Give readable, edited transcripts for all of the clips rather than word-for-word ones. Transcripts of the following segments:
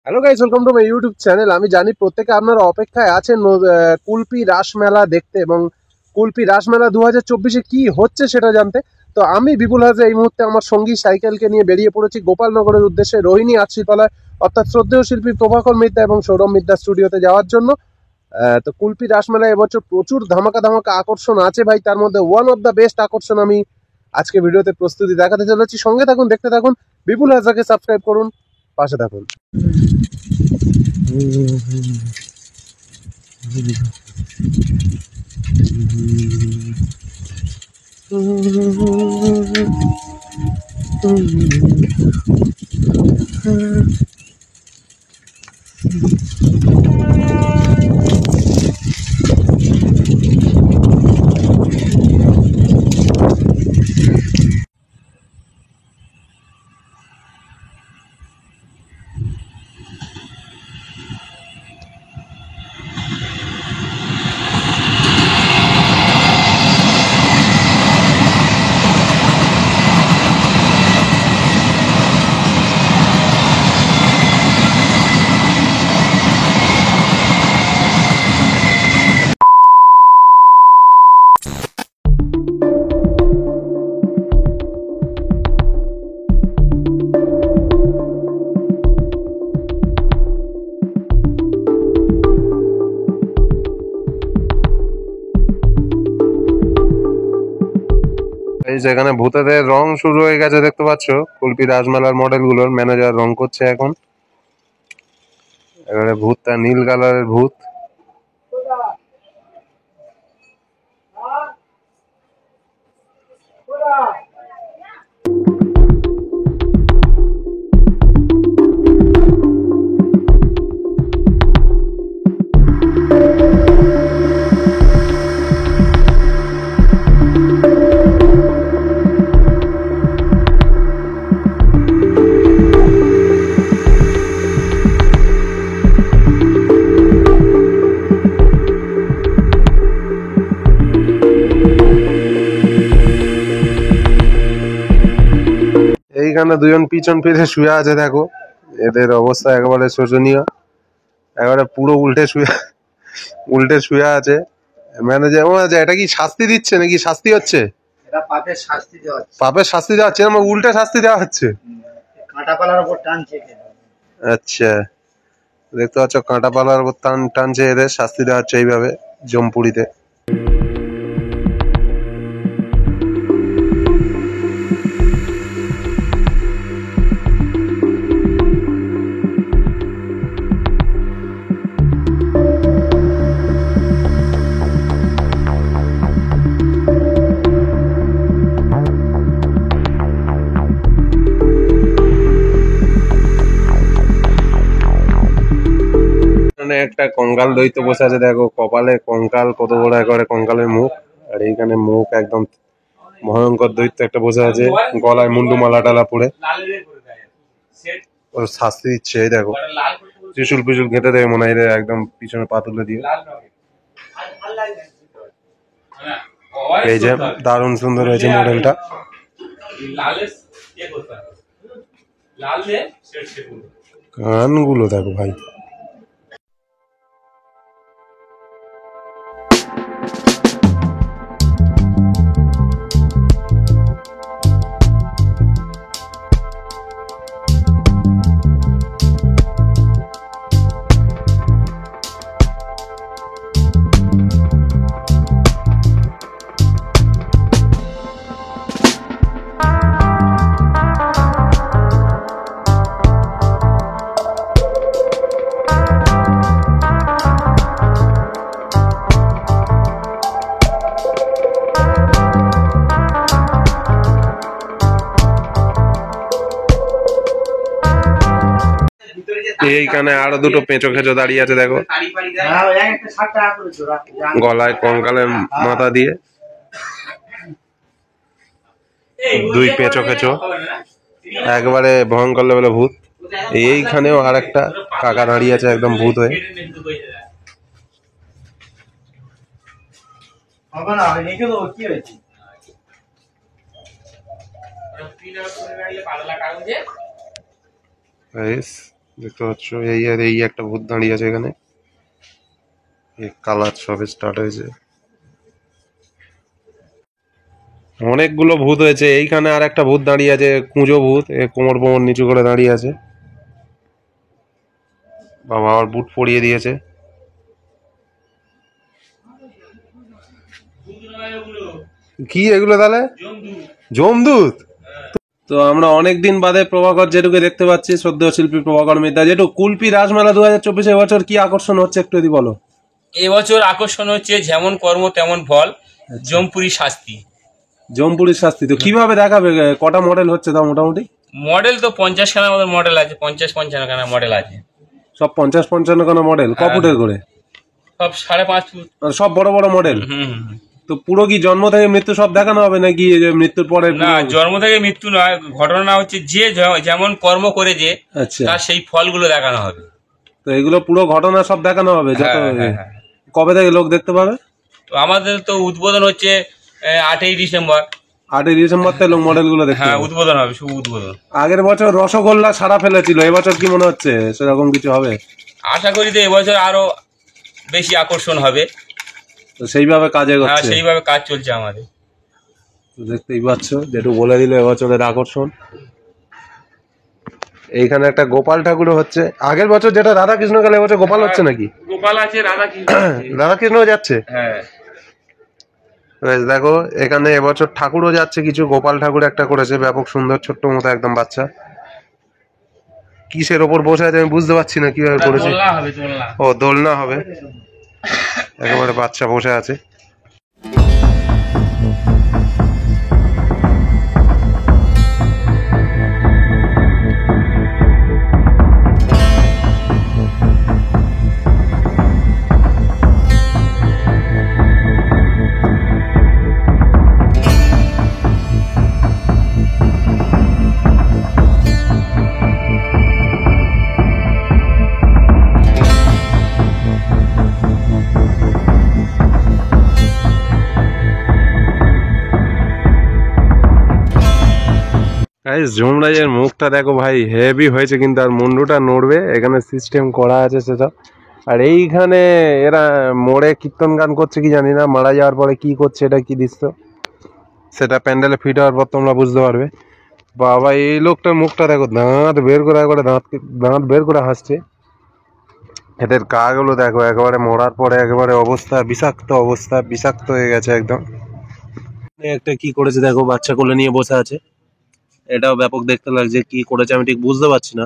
Hello guys, welcome to my YouTube channel. আমি জানি প্রত্যেকে আপনারা অপেক্ষায় আছেন কুলপি রাসমেলা দেখতে এবং কুলপি রাসমেলা 2024-এ কি হচ্ছে সেটা জানতে। তো আমি বিপুল হাজরা এই মুহূর্তে আমার সঙ্গী সাইকেলকে নিয়ে বেরিয়ে পড়েছি গোপালনগরের উদ্দেশ্যে, রোহিণী আশ্রিতলায় অর্থাৎ শ্রদ্ধেয় শিল্পী প্রভাকর মিদ্যা এবং সৌরভ মিদ্যা স্টুডিওতে যাওয়ার জন্য। তো কুলপি রাসমেলা এবছর প্রচুর ধামাকা ধামাকা আকর্ষণ আছে ভাই, তার মধ্যে ওয়ান অফ দ্য বেস্ট আকর্ষণ আমি আজকে ভিডিওতে প্রস্তুতি দেখাতে চলেছি। সঙ্গে থাকুন, দেখতে থাকুন। বিপুল হাজরাকে সাবস্ক্রাইব করুন, পাশে থাকুন। এই যেখানে ভূতেদের রং শুরু হয়ে গেছে দেখতে পাচ্ছ, কুলপি রাজমেলার মডেল গুলোর ম্যানেজার রং করছে এখন। এবারে ভূতটা নীল কালারের ভূত। এইখানে দুজন পিছন ফিরে শুয়ে আছে দেখো, এদের অবস্থা একেবারে শোচনীয়। একেবারে পুরো উল্টে শুয়ে আছে ম্যানেজার। ও আচ্ছা, এটা কি শাস্তি দিচ্ছে নাকি শাস্তি হচ্ছে? এটা পাপের শাস্তি দেওয়া হচ্ছে। পাপের শাস্তি দেওয়া হচ্ছে, আমার উল্টে শাস্তি দেওয়া হচ্ছে। কাঁটাপালার উপর টানছে। আচ্ছা, দেখতে পাচ্ছ কাঁটাপালার উপর টানছে, এদের শাস্তি দেওয়া হচ্ছে এইভাবে জমপুরিতে। একটা কঙ্কাল দৈত্য বসে আছে দেখো, কপালে কঙ্কাল, কত বড় একবারে কঙ্কালের মুখ। আর এইখানে মুখ একদম ভয়ঙ্কর দৈত্য একটা বসে আছে, গলায় মুন্ডু মালা টালা পরে ওর শাস্তি দিচ্ছে। এই দেখো ত্রিশুল পিশুল ঘেঁটে দেবে মনে হয়, একদম পিছনে পা তুলে দিয়ে। এই যে দারুণ সুন্দর হয়েছে মডেলটা। গানগুলো দেখো ভাই। এইখানে আরো দুটো পেঁচো খেচো দাঁড়িয়ে আছে দেখো, গলায় কঙ্কালের মাথা দিয়ে দুই পেঁচো খেচো, একবারে ভয়ঙ্কর লেভেলের ভূত। এইখানেও আর একটা কাকা দাঁড়িয়ে আছে একদম ভূত হয়ে। দেখতে পাচ্ছ এই আর এই একটা ভূত দাঁড়িয়ে আছে এখানে, কালার সবে স্টার্ট হয়েছে। অনেকগুলো ভূত হয়েছে, এইখানে আর একটা ভূত দাঁড়িয়ে আছে, কুঁজো ভূত, কোমর কোমর নিচু করে দাঁড়িয়ে আছে। বাবা আবার বুট পরিয়ে দিয়েছে। কি এগুলো তাহলে? জমদূত। তো আমরা অনেকদিন বাদে প্রভাকর জেঠুকে দেখতে পাচ্ছি, শ্রদ্ধেয় শিল্পী প্রভাকর মিত্র। জেঠু, কুলপি রাসমেলা 2024 এবছর কি আকর্ষণ হচ্ছে একটু যদি বলো। এবছর আকর্ষণ হচ্ছে যেমন কর্ম তেমন ফল, জমপুরি শাস্তি। জমপুরির শাস্তি তো কিভাবে দেখাবে? কটা মডেল হচ্ছে তাও মোটামুটি? মডেল তো 50 খানা আমাদের মডেল আছে, 50-55 খানা মডেল আছে। সব 50-55 খানা মডেল? ক ফুটের করে? সব 5.5 ফুট। সব বড় বড় মডেল? তো পুরো কি জন্ম থেকে মৃত্যু সব দেখানো হবে নাকি মৃত্যুর পরে? না, জন্ম থেকে মৃত্যু নয়, ঘটনা হচ্ছে যে যেমন কর্ম করেছে তার সেই ফলগুলো দেখানো হবে। তো এগুলো পুরো ঘটনা সব দেখানো হবে? কবে থেকে লোক দেখতে পাবে? তো আমাদের তো উদ্বোধন হচ্ছে 8ই ডিসেম্বর। 8ই ডিসেম্বর থেকে লোক মডেল গুলো দেখতে হ্যাঁ, উদ্বোধন হবে, শুভ উদ্বোধন। আগের বছর রসগোল্লা সারা ফেলেছিল, এবছর কি মনে হচ্ছে সেরকম কিছু হবে? আশা করি তো এবছর আরো বেশি আকর্ষণ হবে। তো সেইভাবে কাজে হ্যাঁ, সেইভাবে কাজ চলছে আমাদের। দেখতেই পাচ্ছ, যেটু বলে দিল এবছরের আকর্ষণ। এইখানে একটা গোপাল ঠাকুরও হচ্ছে। আগের বছর যেটা রাধা কৃষ্ণ গেল, এবছর গোপাল হচ্ছে নাকি? গোপাল আছে, রাধা কৃষ্ণ রাধা কৃষ্ণ যাচ্ছে। হ্যাঁ, দেখো এখানে এবছর ঠাকুরও যাচ্ছে কিছু। গোপাল ঠাকুর একটা করেছে, ব্যাপক সুন্দর, ছোট্ট মতো একদম বাচ্চা। কিসের ওপর বসে আছে আমি বুঝতে পারছি না কিভাবে করেছে। ও দোলনা হবে, একেবারে বাচ্চা বসে আছে। যমরাজের মুখটা দেখো ভাই, হেভি হয়েছে কিন্তু। আর মুন্ডুটা নড়বে, এখানে সিস্টেম করা আছে সেটা। আর এইখানে এরা মোড়ে কীর্তন গান করছে কি জানি না, মারা যাওয়ার পরে কি করছে, এটা কি দৃশ্য সেটা প্যান্ডেলে ফিট হওয়ার পর তোমরা বুঝতে পারবে। বাবা এই লোকটার মুখটা দেখো, দাঁত বের করে একবারে দাঁত বের করে হাসছে। এদের গা গুলো দেখো, একেবারে মরার পরে একেবারে অবস্থা বিষাক্ত, অবস্থা বিষাক্ত হয়ে গেছে একদম। একটা কি করেছে দেখো, বাচ্চা কোলে নিয়ে বসে আছে। এটাও ব্যাপক দেখতে লাগছে, কি করেছে আমি ঠিক বুঝতে পারছি না,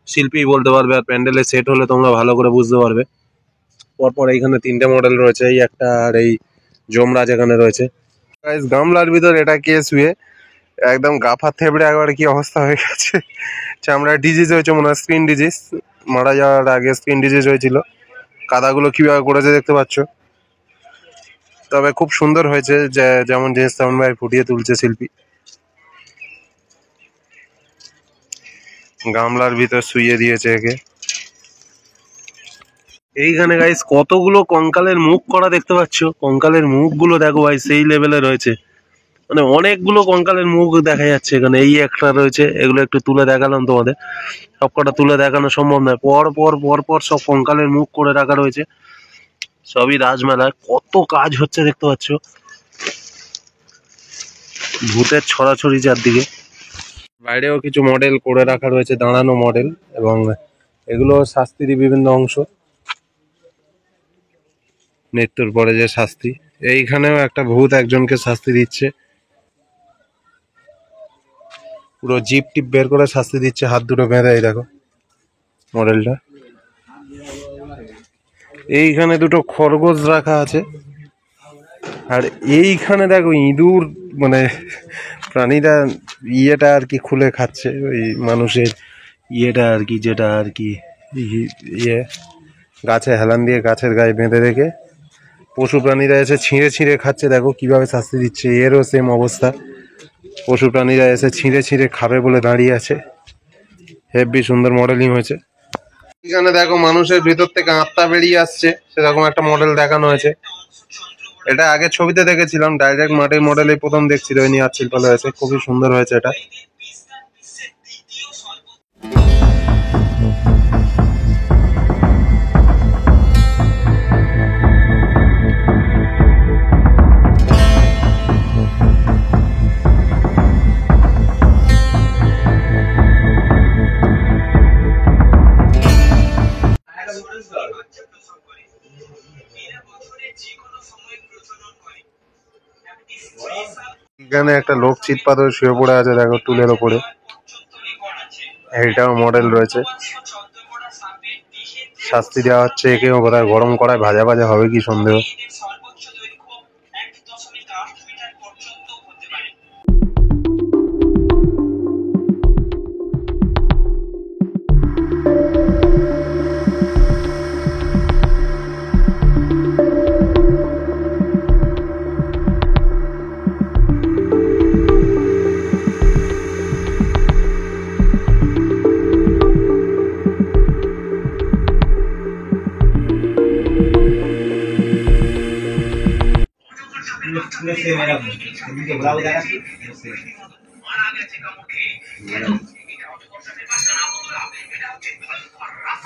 শিল্পী বলতে পারবে। আর প্যান্ডেলে সেট হলে তোমরা ভালো করে বুঝতে পারবে। পরপর এইখানে 3টে মডেল রয়েছে, এই একটা আর এই যমরাজ এখানে রয়েছে। গামলার ভিতর এটা কে শুয়ে একদম গাফা থেবড়ে একবারে কি অবস্থা হয়ে গেছে। চামড়ার ডিজিজ হয়েছে মনে হয়, স্কিন ডিজিজ। মারা যাওয়ার আগে স্কিন ডিজিজ হয়েছিল। কাদাগুলো কিভাবে করেছে দেখতে পাচ্ছ। তবে খুব সুন্দর হয়েছে, যে যেমন জিনিস তেমন ভাই ফুটিয়ে তুলছে শিল্পী। গামলার ভিতর শুইয়ে দিয়েছে একে। এইখানে গাইস কতগুলো কঙ্কালের মুখ করা দেখতে পাচ্ছ। কঙ্কালের মুখগুলো দেখো ভাই, সেই লেভেলে রয়েছে, মানে অনেকগুলো কঙ্কালের মুখ দেখা যাচ্ছে এখানে। এই একটা রয়েছে, এগুলো একটু তুলে দেখালাম তোমাদের, সবকটা তুলে দেখানো সম্ভব নয়। পর পর পর পর সব কঙ্কালের মুখ করে রাখা রয়েছে, সবই রাজমেলায়। কত কাজ হচ্ছে দেখতে পাচ্ছ, ভূতের ছড়াছড়ি চারদিকে। বাইরেও কিছু মডেল করে রাখা রয়েছে, দাঁড়ানো মডেল, এবং এগুলো শাস্তিরই বিভিন্ন অংশ, মৃত্যুর পরে যে শাস্তি। এইখানেও একটা ভূত একজনকে শাস্তি দিচ্ছে, পুরো জিপ টিপ বের করে শাস্তি দিচ্ছে, হাত দুটো বেঁধে। এই দেখো মডেলটা। এইখানে দুটো খরগোশ রাখা আছে। আর এইখানে দেখো ইঁদুর, মানে প্রাণীরা ইয়েটা আর কি খুলে খাচ্ছে, ওই মানুষের ইয়েটা আর কি, যেটা আর কি ইয়ে গাছে হেলান দিয়ে গাছের গায়ে বেঁধে রেখে পশু প্রাণীরা এসে ছিঁড়ে ছিঁড়ে খাচ্ছে। দেখো কিভাবে শাস্তি দিচ্ছে, এরও সেম অবস্থা। পশু প্রাণীরা এসে ছিঁড়ে ছিঁড়ে খাবে বলে দাঁড়িয়ে আছে। হেভি সুন্দর মডেলিং হয়েছে। এখানে দেখো মানুষের ভিতর থেকে আত্মা বেরিয়ে আসছে, সেরকম একটা মডেল দেখানো হয়েছে। এটা আগে ছবিতে দেখেছিলাম, ডাইরেক্ট মাটির মডেলে প্রথম দেখছি, রোহিণী আর্ট শিল্পালয় হয়েছে। খুবই সুন্দর হয়েছে এটা। এখানে একটা লোক চিৎপাত হয়ে শুয়ে পড়ে আছে, দেখো টুলের ওপরে। এইটাও মডেল রয়েছে। শাস্তি দেওয়া হচ্ছে একেও, বোধহয় গরম করায় ভাজা ভাজা হবে কি সন্দেহ।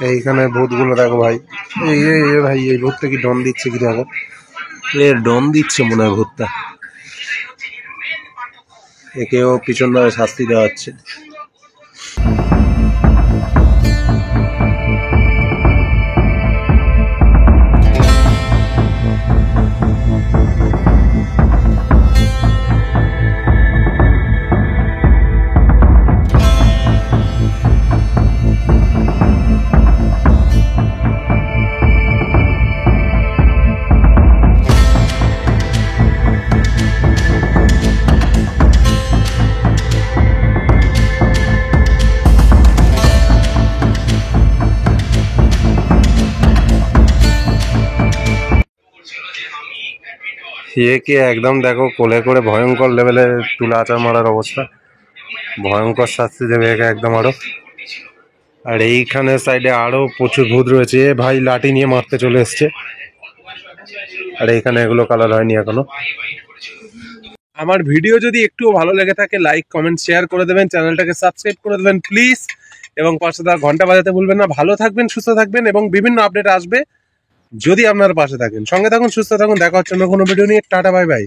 এইখানে ভূতগুলো দেখো ভাই, এই ভাই এই ভূতটা কি ডন দিচ্ছে কি দেখো, ডন দিচ্ছে মনে হয় ভূতটা। একেও পিছন ধরে শাস্তি দেওয়া হচ্ছে। একে একদম দেখো কোলে করে ভয়ঙ্কর লেভেলে তুলা আচার মারার অবস্থা, ভয়ঙ্কর শাস্তি দেবে একে একদম আরো। আর এইখানে সাইডে আরো প্রচুর ভূত রয়েছে, এ ভাই লাঠি নিয়ে মারতে চলে এসছে। আর এইখানে এগুলো কালার হয়নি এখনো। আমার ভিডিও যদি একটু ভালো লেগে থাকে লাইক কমেন্ট শেয়ার করে দেবেন, চ্যানেলটাকে সাবস্ক্রাইব করে দেবেন প্লিজ, এবং পাশে তার ঘন্টা বাজাতে ভুলবেন না। ভালো থাকবেন, সুস্থ থাকবেন, এবং বিভিন্ন আপডেট আসবে যদি আপনার পাশে থাকেন। সঙ্গে থাকুন, সুস্থ থাকুন, দেখা হচ্ছে অন্য কোনো ভিডিও নিয়ে। Tata, bye bye.